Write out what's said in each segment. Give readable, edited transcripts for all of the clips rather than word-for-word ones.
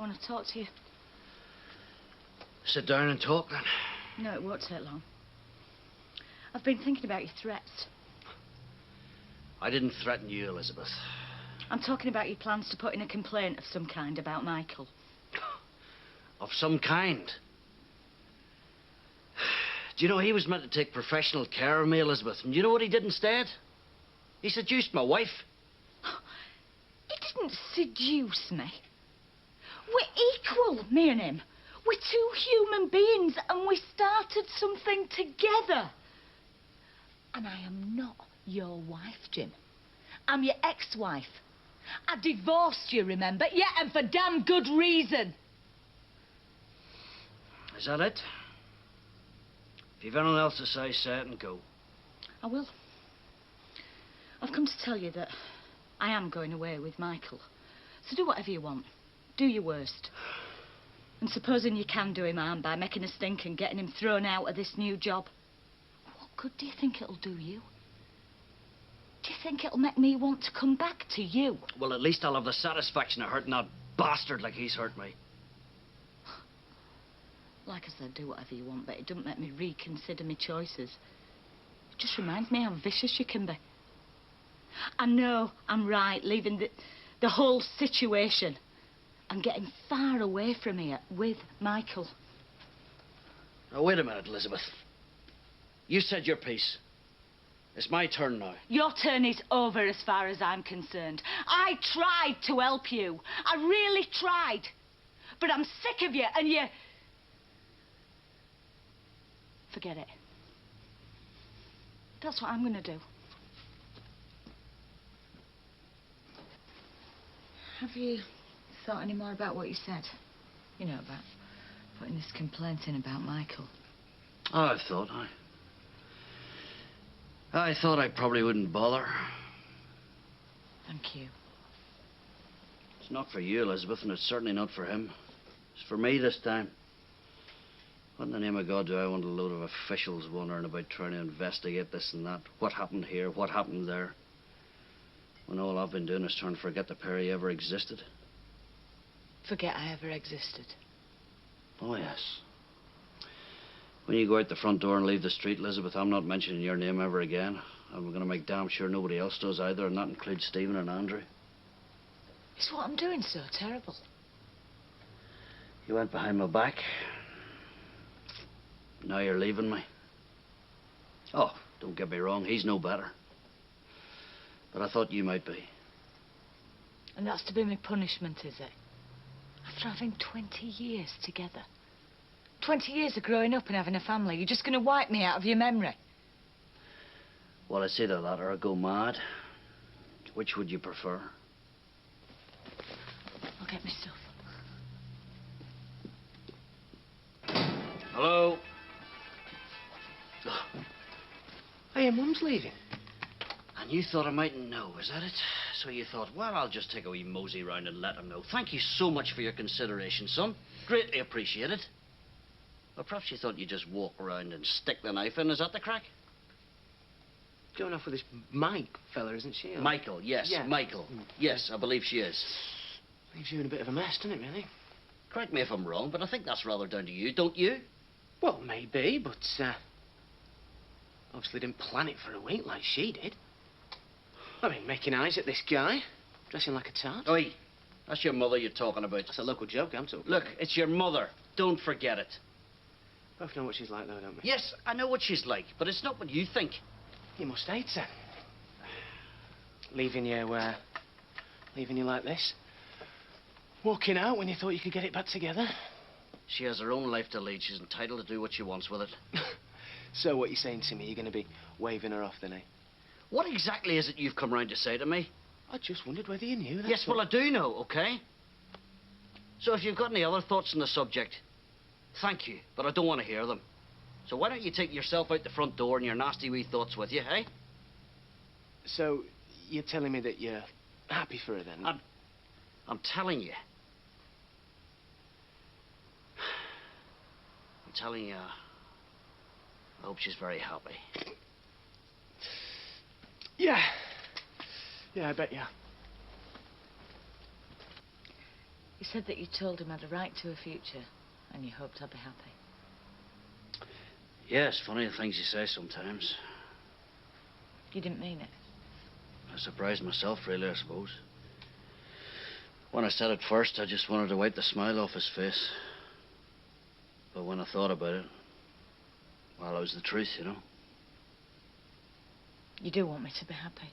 I want to talk to you. Sit down and talk, then. No, it won't take long. I've been thinking about your threats. I didn't threaten you, Elizabeth. I'm talking about your plans to put in a complaint of some kind about Michael. Of some kind? Do you know, he was meant to take professional care of me, Elizabeth. And do you know what he did instead? He seduced my wife. He didn't seduce me. We're equal, me and him. We're two human beings, and we started something together. And I am not your wife, Jim. I'm your ex-wife. I divorced you, remember? Yeah, and for damn good reason. Is that it? If you've anything else to say it and go. I will. I've come to tell you that I am going away with Michael. So do whatever you want. Do your worst. And supposing you can do him harm by making a stink and getting him thrown out of this new job, what good do you think it'll do you? Do you think it'll make me want to come back to you? Well, at least I'll have the satisfaction of hurting that bastard like he's hurt me. Like I said, do whatever you want, but it doesn't make me reconsider my choices. It just reminds me how vicious you can be. I know I'm right, leaving the whole situation and getting far away from here with Michael. Now, wait a minute, Elizabeth. You said your piece. It's my turn now. Your turn is over as far as I'm concerned. I tried to help you. I really tried. But I'm sick of you and you... Forget it. That's what I'm going to do. Have you thought any more about what you said? You know, about putting this complaint in about Michael. Oh, I've thought. I thought I probably wouldn't bother. Thank you. It's not for you, Elizabeth, and it's certainly not for him. It's for me this time. What in the name of God do I want a load of officials wondering about trying to investigate this and that? What happened here? What happened there? When all I've been doing is trying to forget the pair he ever existed. Forget I ever existed? Oh, yes. When you go out the front door and leave the street, Elizabeth, I'm not mentioning your name ever again. I'm going to make damn sure nobody else does either, and that includes Stephen and Andrew. Is what I'm doing so terrible? You went behind my back. Now you're leaving me. Oh, don't get me wrong, he's no better. But I thought you might be. And that's to be my punishment, is it? After having 20 years together. 20 years of growing up and having a family, you're just going to wipe me out of your memory? Well, it's either that or I go mad. Which would you prefer? I'll get my stuff. Hello? Hey, Mum's leaving. And you thought I mightn't know, is that it? So you thought, well, I'll just take a wee mosey round and let him know. Thank you so much for your consideration, son. Greatly appreciated. Or perhaps you thought you'd just walk around and stick the knife in. Is that the crack? Going off with this Mike fella, isn't she? Or... Michael, yes, yeah. Michael. Yes, I believe she is. Leaves you in a bit of a mess, doesn't it, really? Correct me if I'm wrong, but I think that's rather down to you, don't you? Well, maybe, but, obviously didn't plan it for a week like she did. I mean, making eyes at this guy, dressing like a tart. Oi, that's your mother you're talking about. That's a local joke I'm talking Look, about. it's your mother. Don't forget it. Both know what she's like, though, don't we? Yes, I know what she's like, but it's not what you think. You must hate her. Leaving you like this. Walking out when you thought you could get it back together. She has her own life to lead. She's entitled to do what she wants with it. So what you're saying to me, you're going to be waving her off then, eh? What exactly is it you've come round to say to me? I just wondered whether you knew. Yes, well, I do know, OK? So if you've got any other thoughts on the subject, thank you, but I don't want to hear them. So why don't you take yourself out the front door and your nasty wee thoughts with you, eh? So you're telling me that you're happy for her, then? I'm telling you. I'm telling you, I hope she's very happy. Yeah. Yeah, I bet you. He said that you told him I'd a right to a future, and you hoped I'd be happy. Yeah, it's funny the things you say sometimes. You didn't mean it. I surprised myself, really, I suppose. When I said it first, I just wanted to wipe the smile off his face. But when I thought about it, well, it was the truth, you know. You do want me to be happy.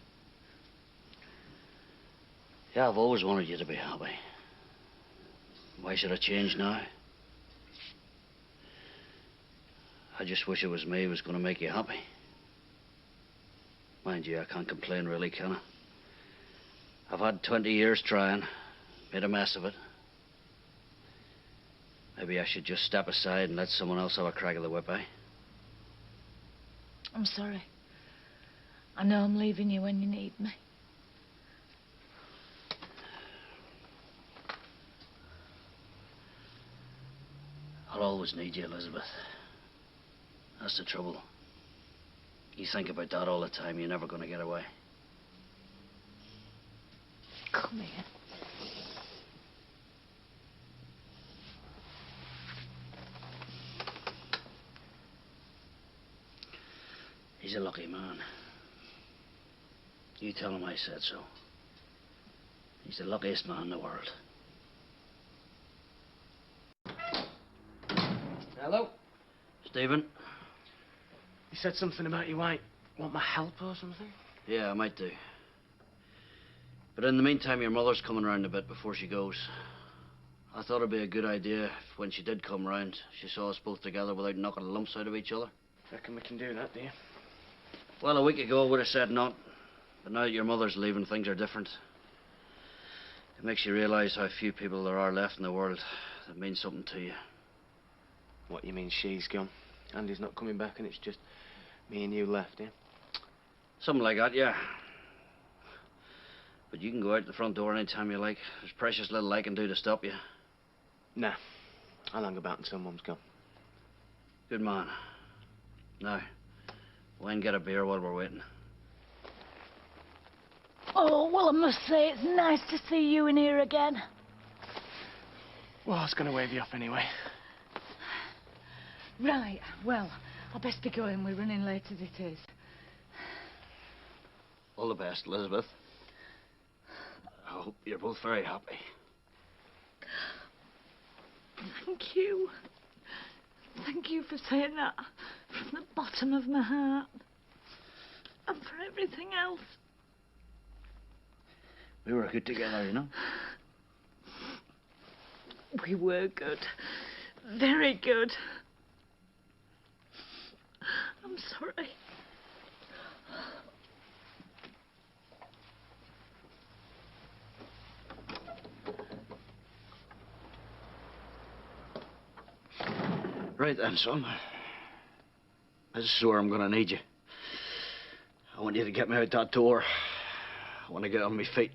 Yeah, I've always wanted you to be happy. Why should I change now? I just wish it was me who was going to make you happy. Mind you, I can't complain really, can I? I've had 20 years trying, made a mess of it. Maybe I should just step aside and let someone else have a crack at the whip, eh? I'm sorry. I know I'm leaving you when you need me. I'll always need you, Elizabeth. That's the trouble. You think about that all the time, you're never going to get away. Come here. He's a lucky man. You tell him I said so. He's the luckiest man in the world. Hello? Stephen? You said something about you might want my help or something? Yeah, I might do. But in the meantime, your mother's coming round a bit before she goes. I thought it'd be a good idea if when she did come round, she saw us both together without knocking the lumps out of each other. Reckon we can do that, do you? Well, a week ago I would have said not. But now that your mother's leaving, things are different. It makes you realise how few people there are left in the world that mean something to you. What, you mean she's gone? Andy's not coming back and it's just me and you left, yeah? Something like that, yeah. But you can go out the front door any time you like. There's precious little I can do to stop you. Nah. I'll hang about until Mum's gone. Good man. Now, we'll get a beer while we're waiting. Oh, well, I must say it's nice to see you in here again. Well, I was going to wave you off anyway. Right, well, I'd best be going. We're running late as it is. All the best, Elizabeth. I hope you're both very happy. Thank you. Thank you for saying that from the bottom of my heart. And for everything else. We were good together, you know. We were good. Very good. I'm sorry. Right then, son. This is where I'm going to need you. I want you to get me out that door. I want to get on my feet.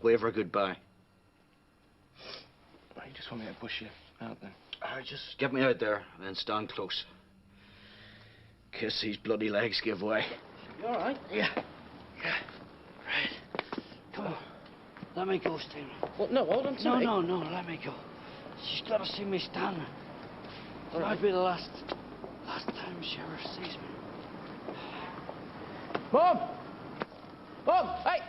Wave her goodbye. Right, you just want me to push you out then? All right, just get me out there and then stand close. In case these bloody legs give way. You all right? Yeah. Yeah. Right. Come on. Let me go, Stephen. Well, no, hold on to me. No, let me go. She's got to see me stand. It might be the last time she ever sees me. Mum! Mum, hey!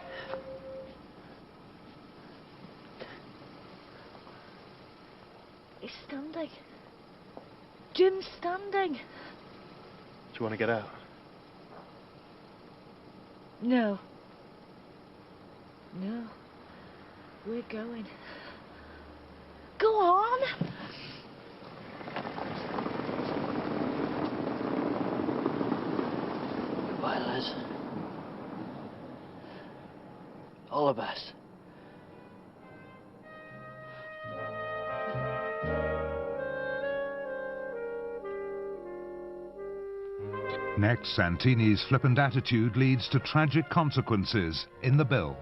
He's standing. Jim's standing. Do you want to get out? No. No. We're going. Go on. Goodbye, Liz. All the best. Next, Santini's flippant attitude leads to tragic consequences in the bill.